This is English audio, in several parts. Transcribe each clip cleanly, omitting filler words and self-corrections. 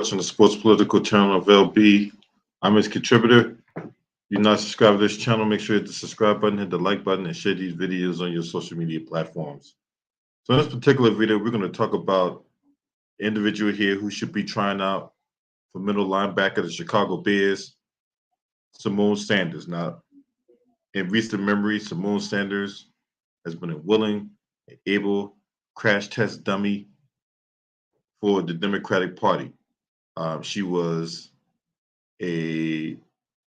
watching the Sports Political channel of LB. I'm his contributor. If you're not subscribed to this channel, make sure you hit the subscribe button, hit the like button, and share these videos on your social media platforms. So in this particular video, we're going to talk about an individual here who should be trying out for middle linebacker of the Chicago Bears, Simone Sanders. Now, in recent memory, Simone Sanders has been a willing and able crash test dummy for the Democratic Party. She was a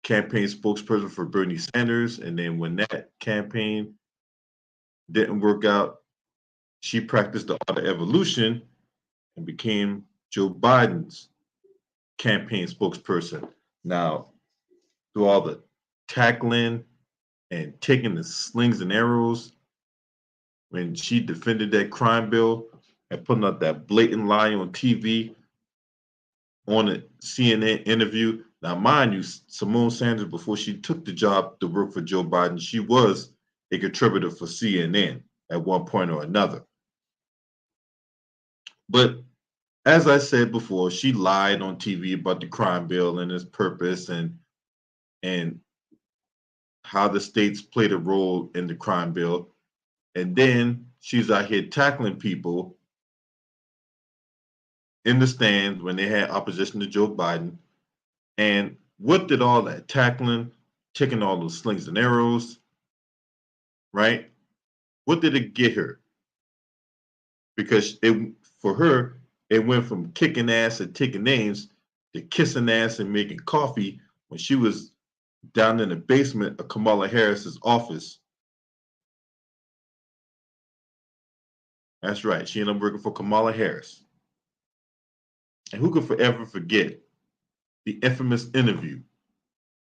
campaign spokesperson for Bernie Sanders, and then when that campaign didn't work out, she practiced the art of evolution and became Joe Biden's campaign spokesperson. Now, through all the tackling and taking the slings and arrows, when she defended that crime bill and putting out that blatant lie on TV on a CNN interview. Now, mind you, Simone Sanders, before she took the job to work for Joe Biden, she was a contributor for CNN at one point or another. But as I said before, she lied on TV about the crime bill and its purpose and how the states played a role in the crime bill. And then she's out here tackling people in the stands when they had opposition to Joe Biden. And what did all that tackling, taking all those slings and arrows, right? What did it get her? Because for her, it went from kicking ass and taking names to kissing ass and making coffee when she was down in the basement of Kamala Harris's office. That's right. She ended up working for Kamala Harris. And who could forever forget the infamous interview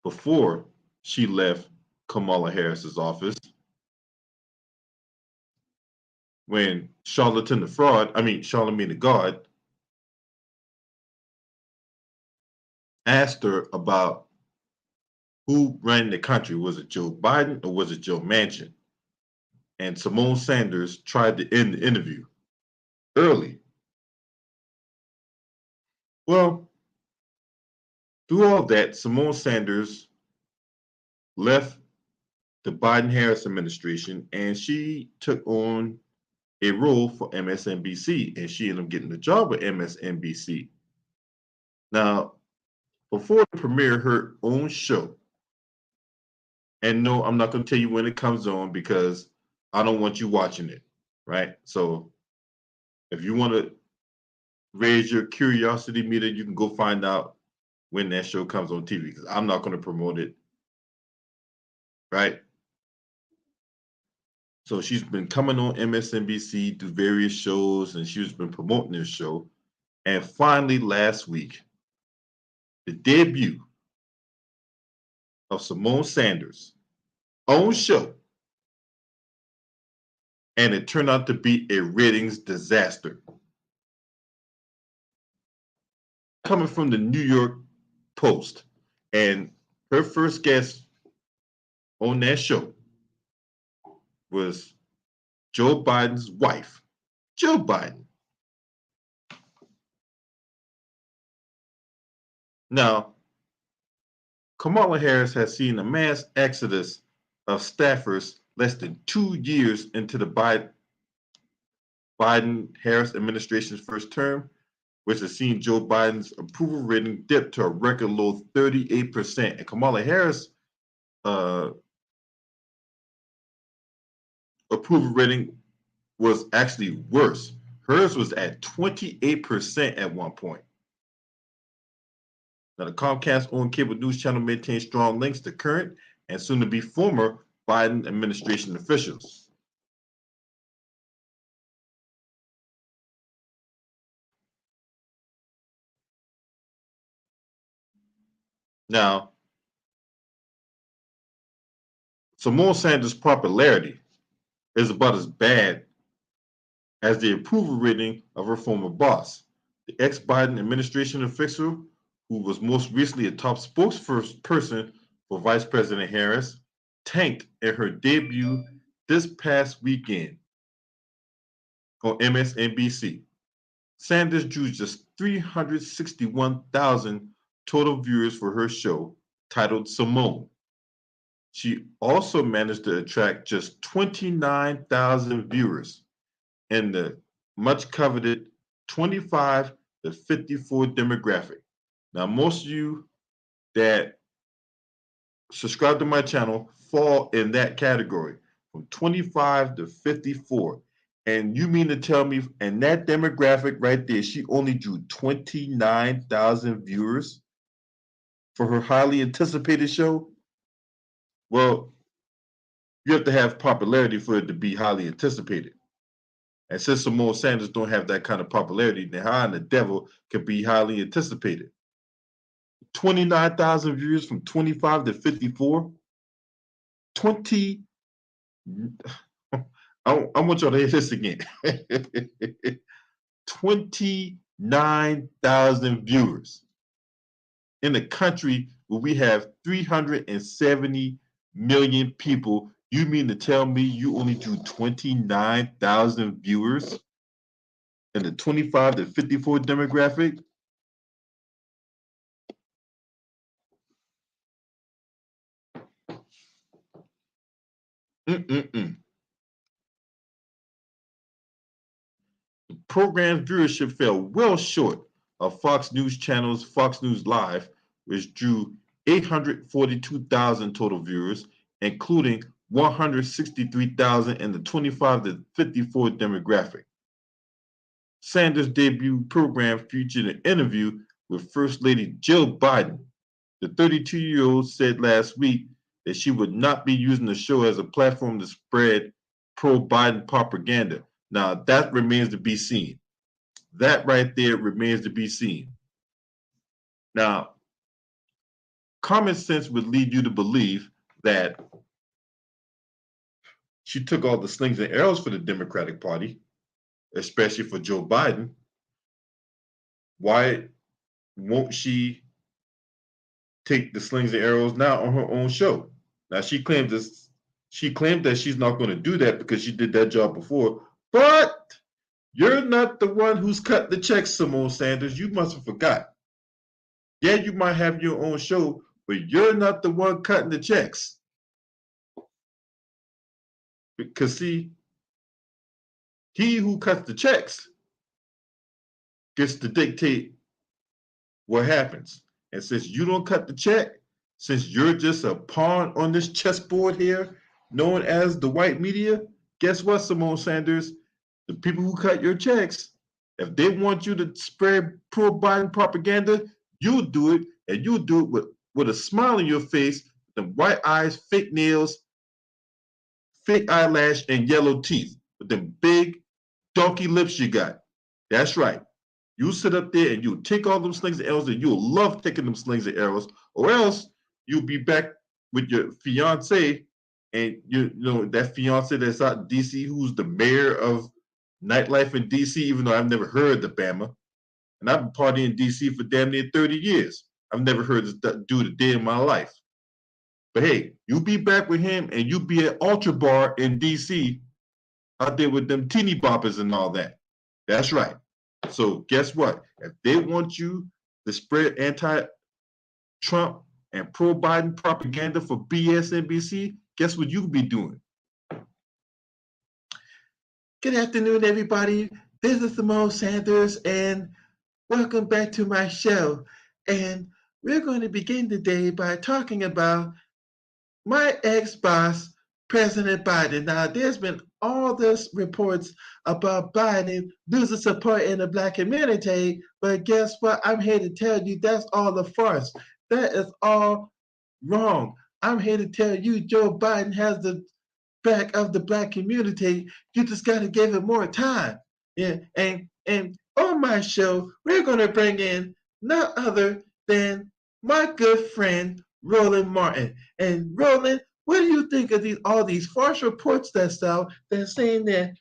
before she left Kamala Harris's office when Charlamagne the God, asked her about who ran the country. Was it Joe Biden or was it Joe Manchin? And Simone Sanders tried to end the interview early. Well, through all that, Simone Sanders left the Biden-Harris administration and she took on a role for MSNBC, and she ended up getting the job with MSNBC. Now, before the premiere her own show, and no, I'm not going to tell you when it comes on because I don't want you watching it, right? So if you want to raise your curiosity meter, you can go find out when that show comes on TV because I'm not going to promote it, right? So she's been coming on MSNBC through various shows and she's been promoting this show. And finally, last week, the debut of Simone Sanders' own show, and it turned out to be a ratings disaster. Coming from the New York Post, and her first guest on that show was Joe Biden's wife, Joe Biden. Now, Kamala Harris has seen a mass exodus of staffers less than 2 years into the Biden-Harris administration's first term, which has seen Joe Biden's approval rating dip to a record low 38%. And Kamala Harris' approval rating was actually worse. Hers was at 28% at one point. Now, the Comcast-owned cable news channel maintains strong links to current and soon-to-be former Biden administration officials. Now, Simone Sanders' popularity is about as bad as the approval rating of her former boss, the ex-Biden administration official who was most recently a top spokesperson for Vice President Harris, tanked in her debut this past weekend on MSNBC. Sanders drew just 361,000 total viewers for her show titled Symone. She also managed to attract just 29,000 viewers in the much coveted 25 to 54 demographic. Now, most of you that subscribe to my channel fall in that category from 25 to 54. And you mean to tell me in that demographic right there, she only drew 29,000 viewers for her highly anticipated show? Well, you have to have popularity for it to be highly anticipated. And since Simone Sanders don't have that kind of popularity, then how in the devil could be highly anticipated? 29,000 viewers from 25 to 54? 20. I want y'all to hear this again. 29,000 viewers in a country where we have 370 million people. You mean to tell me you only drew 29,000 viewers in the 25 to 54 demographic? The program's viewership fell well short of Fox News Channel's Fox News Live, which drew 842,000 total viewers, including 163,000 in the 25 to 54 demographic. Sanders' debut program featured an interview with First Lady Jill Biden. The 32-year-old said last week that she would not be using the show as a platform to spread pro-Biden propaganda. Now, that remains to be seen. That right there remains to be seen. Now, common sense would lead you to believe that she took all the slings and arrows for the Democratic Party, especially for Joe Biden. Why won't she take the slings and arrows now on her own show? Now, she claimed that she's not going to do that because she did that job before, but you're not the one who's cut the checks, Simone Sanders. You must have forgot. Yeah, you might have your own show, but you're not the one cutting the checks. Because see, he who cuts the checks gets to dictate what happens. And since you don't cut the check, since you're just a pawn on this chessboard here, known as the white media, guess what, Simone Sanders? The people who cut your checks, if they want you to spread pro-Biden propaganda, you'll do it, and you'll do it with a smile on your face, the white eyes, fake nails, fake eyelash, and yellow teeth, with them big donkey lips you got. That's right. You sit up there and you take all them slings and arrows, and you'll love taking them slings and arrows, or else you'll be back with your fiance, and you know that fiance that's out in DC, who's the mayor of nightlife in DC, even though I've never heard the Bama. And I've been partying in DC for damn near 30 years. I've never heard this dude a day in my life. But hey, you be back with him and you be at Ultra Bar in DC out there with them teeny boppers and all that. That's right. So guess what? If they want you to spread anti-Trump and pro-Biden propaganda for Msnbc, guess what you'll be doing? Good afternoon, everybody. This is Simone Sanders, and welcome back to my show. And we're going to begin today by talking about my ex-boss, President Biden. Now, there's been all this reports about Biden losing support in the Black community, but guess what? I'm here to tell you that's all a farce. That is all wrong. I'm here to tell you Joe Biden has the back of the Black community. You just got to give it more time. Yeah, and on my show, we're going to bring in none other than my good friend Roland Martin. And Roland, what do you think of all these false reports that's out that's saying that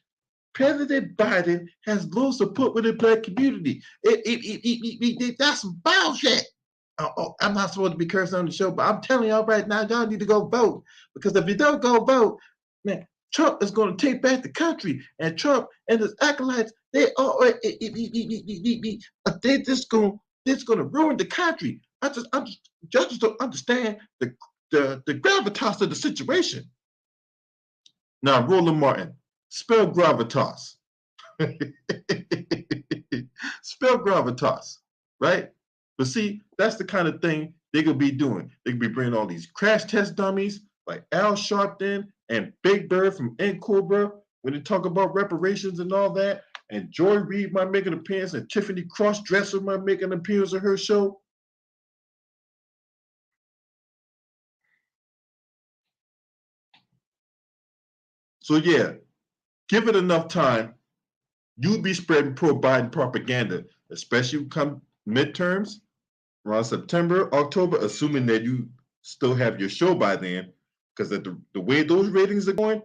President Biden has low support with the Black community? That's some bullshit. I'm not supposed to be cursing on the show, but I'm telling y'all right now, y'all need to go vote. Because if you don't go vote, man, Trump is going to take back the country. And Trump and his acolytes, They are they just gonna ruin the country. I just judges don't understand the gravitas of the situation. Now, Roland Martin, spell gravitas. Spell gravitas, right? But see, that's the kind of thing they could be doing. They could be bringing all these crash test dummies like Al Sharpton and Big Bird from N Cobra when they talk about reparations and all that. And Joy Reid might make an appearance, and Tiffany Cross-Dresser might make an appearance on her show. So yeah, give it enough time, you'll be spreading pro-Biden propaganda, especially come midterms around September, October, assuming that you still have your show by then, because the way those ratings are going,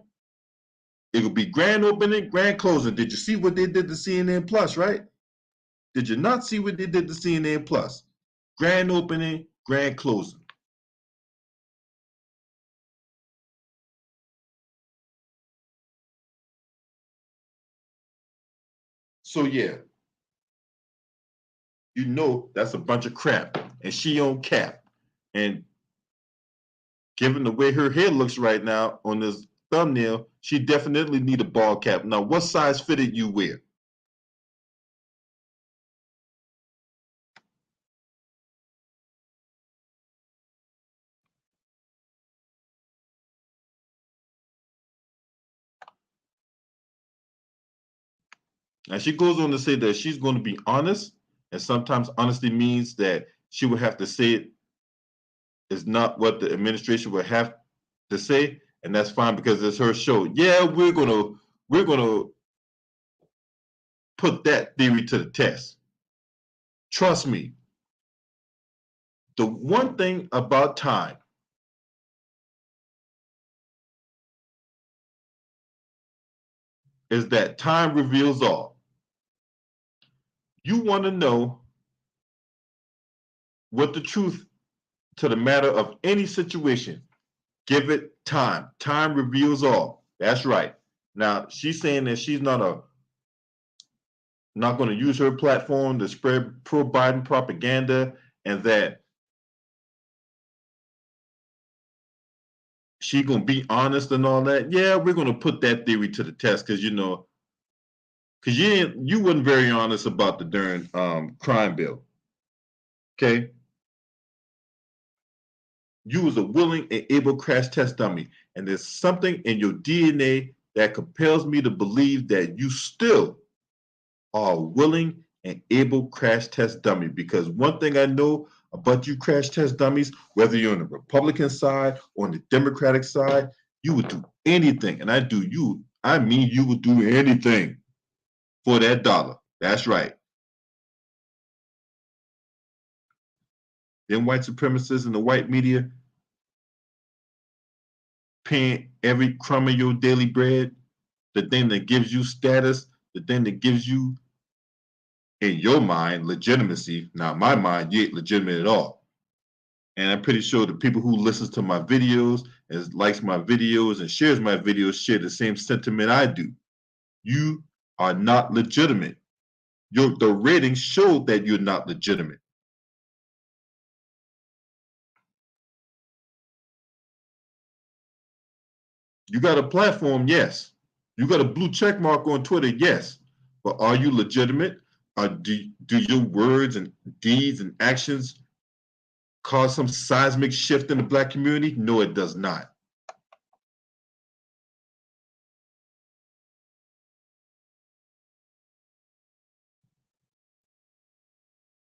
it will be grand opening, grand closing. Did you see what they did to CNN Plus, right? Did you not see what they did to CNN Plus? Grand opening, grand closing. So yeah, you know that's a bunch of crap. And she on cap. And given the way her hair looks right now on this thumbnail, she definitely need a ball cap. Now, what size fitted you wear? And she goes on to say that she's going to be honest, and sometimes honesty means that she would have to say it is not what the administration would have to say, and that's fine because it's her show. Yeah, we're gonna put that theory to the test. Trust me. The one thing about time is that time reveals all. You want to know what the truth to the matter of any situation. Give it time. Time reveals all. That's right. Now she's saying that she's not going to use her platform to spread pro-Biden propaganda, and that she's going to be honest and all that. Yeah, we're going to put that theory to the test because you weren't very honest about the darn crime bill. Okay, you was a willing and able crash test dummy, and there's something in your DNA that compels me to believe that you still are a willing and able crash test dummy. Because one thing I know about you crash test dummies, whether you're on the Republican side or on the Democratic side, you would do anything. And I mean you would do anything for that dollar. That's right. Them white supremacists and the white media paying every crumb of your daily bread, the thing that gives you status, the thing that gives you, in your mind, legitimacy. Now, in my mind, you ain't legitimate at all. And I'm pretty sure the people who listens to my videos and likes my videos and shares my videos share the same sentiment I do. You are not legitimate. The ratings show that you're not legitimate. You got a platform, yes. You got a blue check mark on Twitter, yes. But are you legitimate? Do your words and deeds and actions cause some seismic shift in the Black community? No, it does not.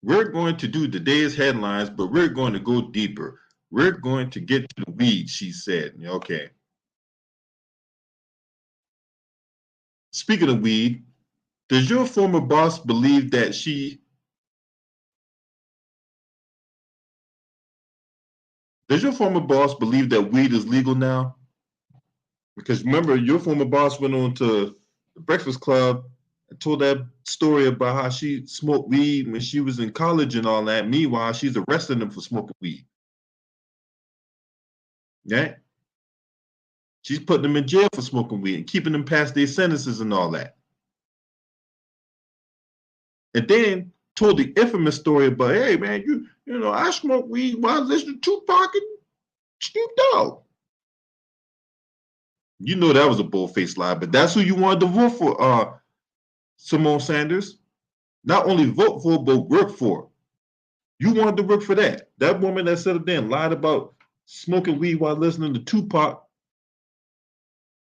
We're going to do today's headlines, but we're going to go deeper. We're going to get to the weeds, she said. Okay. Speaking of weed, does your former boss believe that does your former boss believe that weed is legal now? Because remember, your former boss went on to the Breakfast Club and told that story about how she smoked weed when she was in college and all that. Meanwhile, she's arresting them for smoking weed. Yeah. She's putting them in jail for smoking weed and keeping them past their sentences and all that. And then told the infamous story about, hey man, you know, I smoke weed while listening to Tupac and Snoop Dogg. You know that was a bull-faced lie, but that's who you wanted to vote for, Symone Sanders. Not only vote for, but work for. You wanted to work for that. That woman that said it then lied about smoking weed while listening to Tupac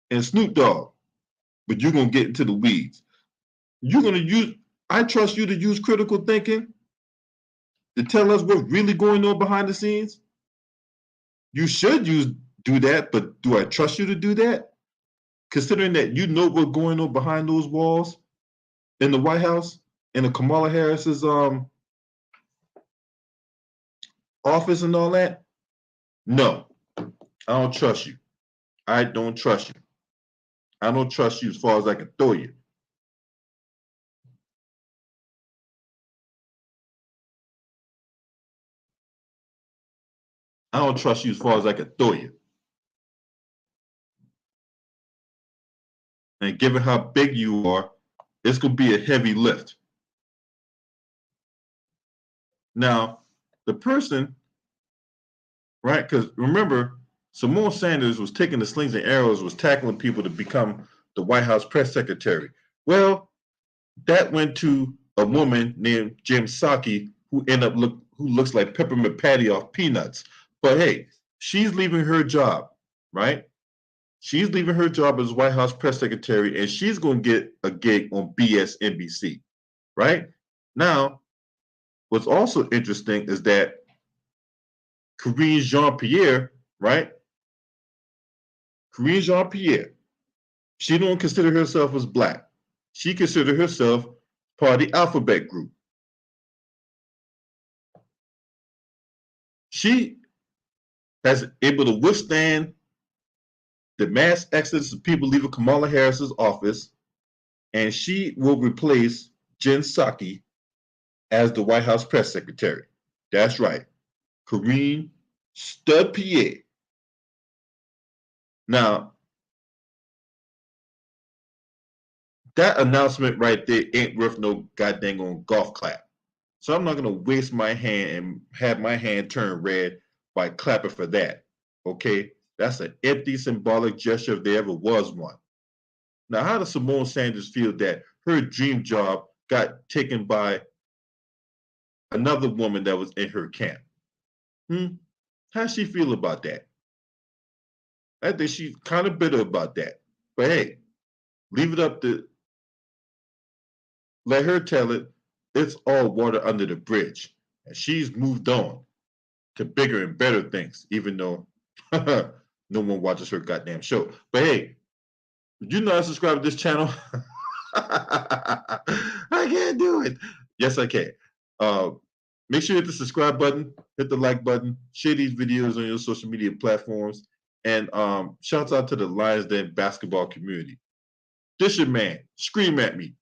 and Snoop Dogg. But you're going to get into the weeds. You're going to use, I trust you to use critical thinking to tell us what's really going on behind the scenes. You should do that, but do I trust you to do that? Considering that you know what's going on behind those walls in the White House, in the Kamala Harris's office and all that? No, I don't trust you. I don't trust you. I don't trust you as far as I can throw you. I don't trust you as far as I can throw you. And given how big you are, it's going to be a heavy lift. Now, the person, right? Because remember, Simone Sanders was taking the slings and arrows, was tackling people to become the White House press secretary. Well, that went to a woman named Jen Psaki, who looks like Peppermint Patty off Peanuts. But hey, she's leaving her job, right? She's leaving her job as White House press secretary, and she's going to get a gig on Msnbc, right? Now, what's also interesting is that Karine Jean-Pierre, right? Karine Jean-Pierre, she don't consider herself as black. She considers herself part of the alphabet group. She has able to withstand the mass exodus of people leaving Kamala Harris's office, and she will replace Jen Psaki as the White House press secretary. That's right, Karine Stud Pierre. Now, that announcement right there ain't worth no goddamn on golf clap. So I'm not going to waste my hand and have my hand turn red by clapping for that. Okay? That's an empty symbolic gesture if there ever was one. Now, how does Simone Sanders feel that her dream job got taken by another woman that was in her camp? How does she feel about that? I think she's kind of bitter about that. But hey, leave it up to, let her tell it. It's all water under the bridge. And she's moved on to bigger and better things, even though no one watches her goddamn show. But hey, did you not subscribe to this channel? I can't do it. Yes, I can. Make sure you hit the subscribe button, hit the like button, share these videos on your social media platforms, and shouts out to the Lions Den basketball community. This your man. Scream at me.